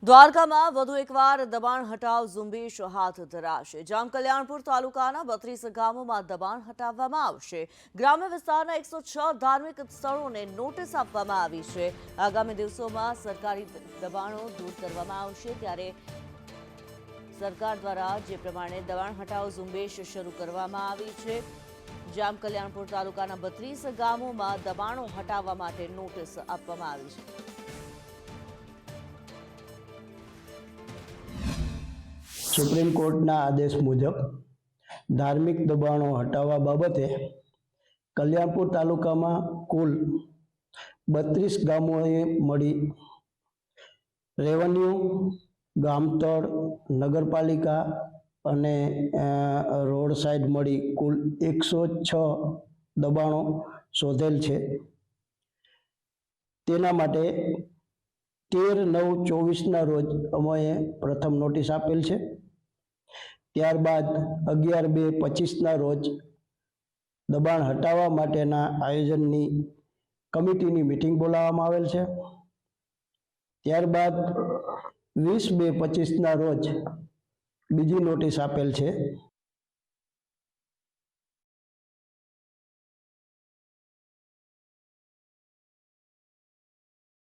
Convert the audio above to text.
દ્વારકામાં વધુ એકવાર દબાણ હટાવ ઝુંબેશ હાથ ધરાશે। જામકલ્યાણપુર તાલુકાના 32 ગામોમાં દબાણ હટાવવામાં આવશે। ગ્રામ્ય વિસ્તારના 106 ધાર્મિક સ્થળોને નોટિસ આપવામાં આવી છે। આગામી દિવસોમાં સરકારી દબાણો દૂર કરવામાં આવશે, ત્યારે સરકાર દ્વારા જે પ્રમાણે દબાણ હટાવ ઝુંબેશ શરૂ કરવામાં આવી છે। જામકલ્યાણપુર તાલુકાના 32 ગામોમાં દબાણો હટાવવા માટે નોટિસ આપવામાં આવી છે। સુપ્રીમ કોર્ટના આદેશ મુજબ ધાર્મિક દબાણો હટાવવા બાબતે કલ્યાણપુર તાલુકામાં કુલ 32 ગામોએ મળી રેવન્યુ, ગામતળ, નગરપાલિકા અને રોડ સાઈડ મળી કુલ 106 દબાણો શોધેલ છે। તેના માટે 13/9/24ના રોજ અમે પ્રથમ નોટિસ આપેલ છે। ત્યારબાદ 11/2/25ના રોજ દબાણ હટાવવા માટેના આયોજનની કમિટીની મિટિંગ બોલાવવામાં આવેલ છે। ત્યારબાદ 20/2/25ના રોજ બીજી નોટિસ આપેલ છે।